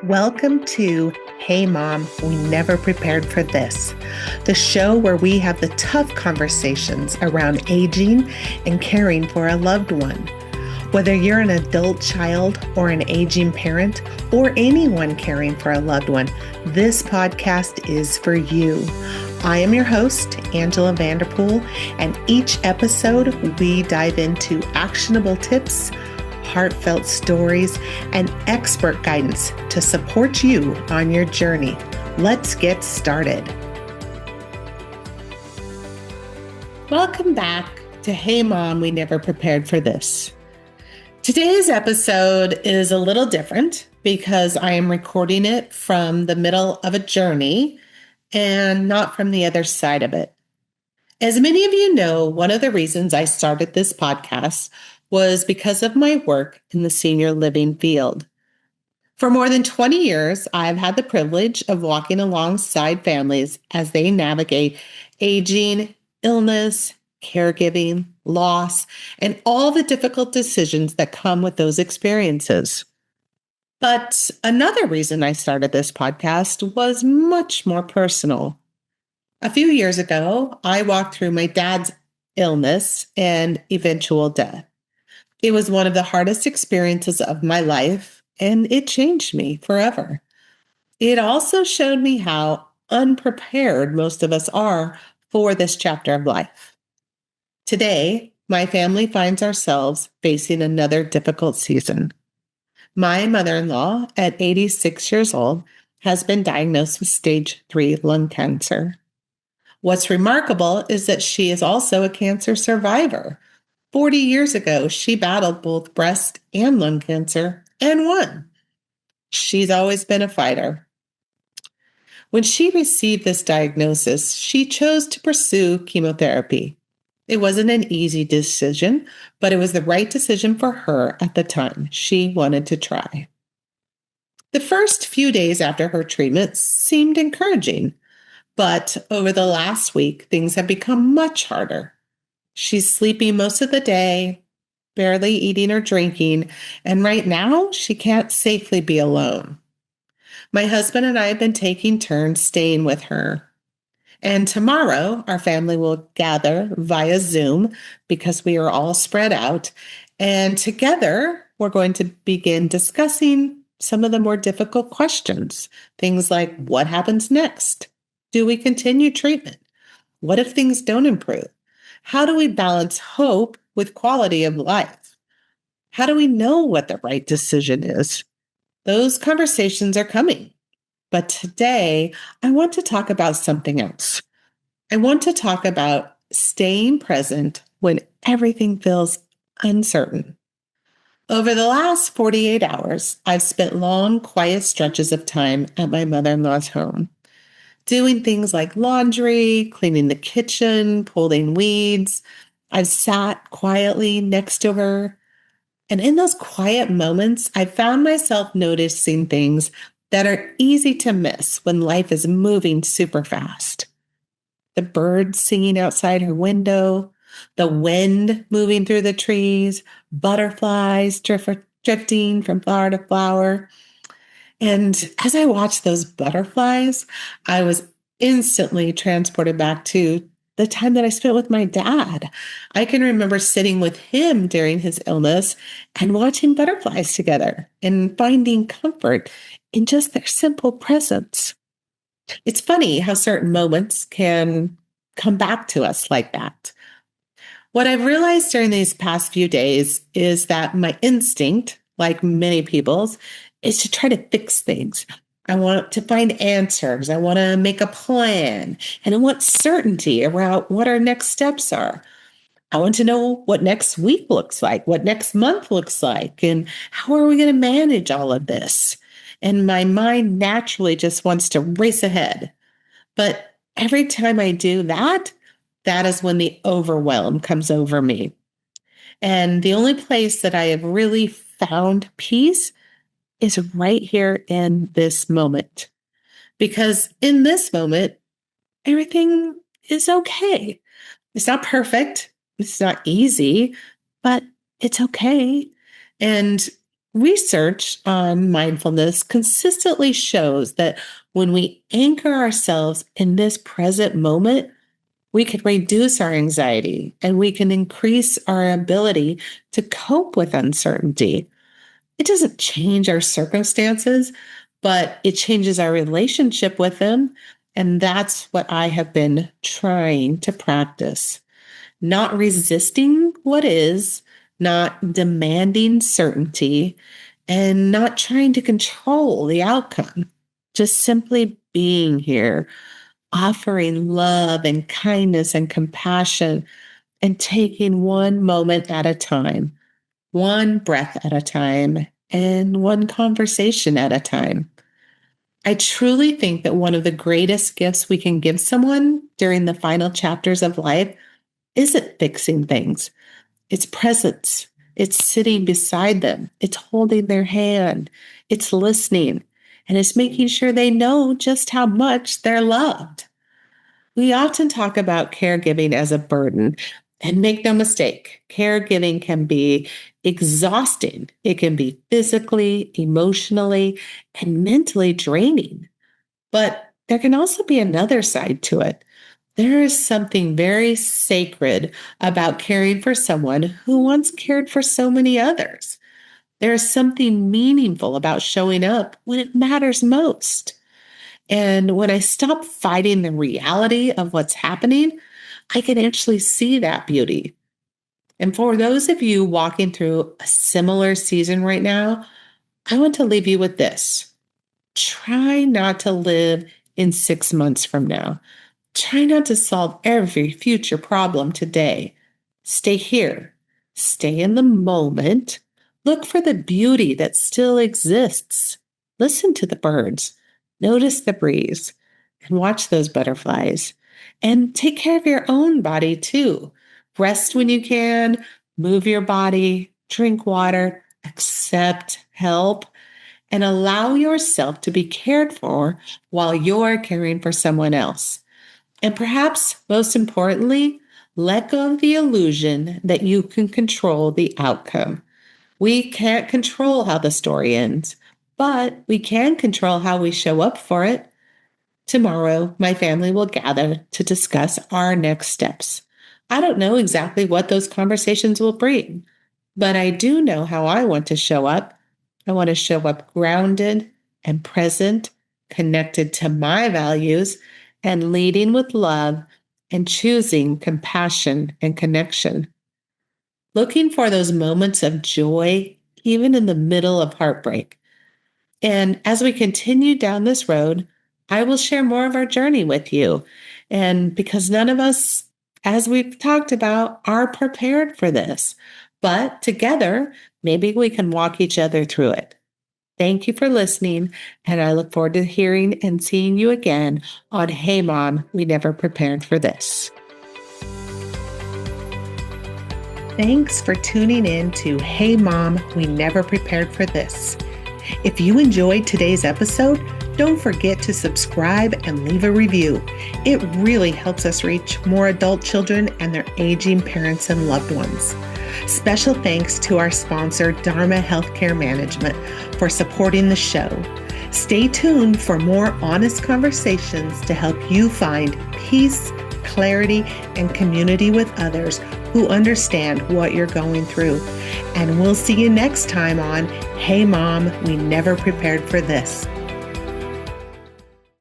Welcome to Hey Mom, We Never Prepared for This, the show where we have the tough conversations around aging and caring for a loved one. Whether you're an adult child or an aging parent or anyone caring for a loved one, this podcast is for you. I am your host, Angela Vanderpool, and each episode we dive into actionable tips, heartfelt stories, and expert guidance to support you on your journey. Let's get started. Welcome back to Hey Mom, We Never Prepared for This. Today's episode is a little different because I am recording it from the middle of a journey and not from the other side of it. As many of you know, one of the reasons I started this podcast was because of my work in the senior living field. For more than 20 years, I've had the privilege of walking alongside families as they navigate aging, illness, caregiving, loss, and all the difficult decisions that come with those experiences. But another reason I started this podcast was much more personal. A few years ago, I walked through my dad's illness and eventual death. It was one of the hardest experiences of my life, and it changed me forever. It also showed me how unprepared most of us are for this chapter of life. Today, my family finds ourselves facing another difficult season. My mother-in-law, at 86 years old, has been diagnosed with stage 3 lung cancer. What's remarkable is that she is also a cancer survivor. 40 years ago, she battled both breast and lung cancer and won. She's always been a fighter. When she received this diagnosis, she chose to pursue chemotherapy. It wasn't an easy decision, but it was the right decision for her at the time. She wanted to try. The first few days after her treatment seemed encouraging, but over the last week, things have become much harder. She's sleeping most of the day, barely eating or drinking, and right now she can't safely be alone. My husband and I have been taking turns staying with her. And tomorrow, our family will gather via Zoom because we are all spread out. And together, we're going to begin discussing some of the more difficult questions. Things like, what happens next? Do we continue treatment? What if things don't improve? How do we balance hope with quality of life? How do we know what the right decision is? Those conversations are coming. But today, I want to talk about something else. I want to talk about staying present when everything feels uncertain. Over the last 48 hours, I've spent long, quiet stretches of time at my mother-in-law's home, doing things like laundry, cleaning the kitchen, pulling weeds. I've sat quietly next to her. And in those quiet moments, I found myself noticing things that are easy to miss when life is moving super fast. The birds singing outside her window, the wind moving through the trees, butterflies drifting from flower to flower. And as I watched those butterflies, I was instantly transported back to the time that I spent with my dad. I can remember sitting with him during his illness and watching butterflies together and finding comfort in just their simple presence. It's funny how certain moments can come back to us like that. What I've realized during these past few days is that my instinct, like many people's, is to try to fix things. I want to find answers. I want to make a plan. And I want certainty around what our next steps are. I want to know what next week looks like, what next month looks like, and how are we going to manage all of this? And my mind naturally just wants to race ahead. But every time I do that, that is when the overwhelm comes over me. And the only place that I have really found peace is right here in this moment. Because in this moment, everything is okay. It's not perfect. It's not easy, but it's okay. And Research on mindfulness consistently shows that when we anchor ourselves in this present moment, we can reduce our anxiety and we can increase our ability to cope with uncertainty. It doesn't change our circumstances, but it changes our relationship with them. And that's what I have been trying to practice. Not resisting what is, not demanding certainty, and not trying to control the outcome. Just simply being here, offering love and kindness and compassion, and taking one moment at a time, one breath at a time, and one conversation at a time. I truly think that one of the greatest gifts we can give someone during the final chapters of life isn't fixing things. It's presence. It's sitting beside them. It's holding their hand. It's listening. And it's making sure they know just how much they're loved. We often talk about caregiving as a burden. And make no mistake, caregiving can be exhausting. It can be physically, emotionally, and mentally draining. But there can also be another side to it. There is something very sacred about caring for someone who once cared for so many others. There is something meaningful about showing up when it matters most. And when I stop fighting the reality of what's happening, I can actually see that beauty. And for those of you walking through a similar season right now, I want to leave you with this. Try not to live in 6 months from now. Try not to solve every future problem today. Stay here. Stay in the moment. Look for the beauty that still exists. Listen to the birds. Notice the breeze and watch those butterflies. And take care of your own body too. Rest when you can, move your body, drink water, accept help, and allow yourself to be cared for while you're caring for someone else. And perhaps most importantly, let go of the illusion that you can control the outcome. We can't control how the story ends, but we can control how we show up for it. Tomorrow, my family will gather to discuss our next steps. I don't know exactly what those conversations will bring, but I do know how I want to show up. I want to show up grounded and present, connected to my values, and leading with love and choosing compassion and connection. Looking for those moments of joy, even in the middle of heartbreak. And as we continue down this road, I will share more of our journey with you. And because none of us, as we've talked about, are prepared for this, but together, maybe we can walk each other through it. Thank you for listening, and I look forward to hearing and seeing you again on Hey Mom, We Never Prepared for This. Thanks for tuning in to Hey Mom, We Never Prepared for This. If you enjoyed today's episode, don't forget to subscribe and leave a review. It really helps us reach more adult children and their aging parents and loved ones. Special thanks to our sponsor, Dharma Healthcare Management, for supporting the show. Stay tuned for more honest conversations to help you find peace, clarity, and community with others who understand what you're going through. And we'll see you next time on Hey Mom, We Never Prepared for This.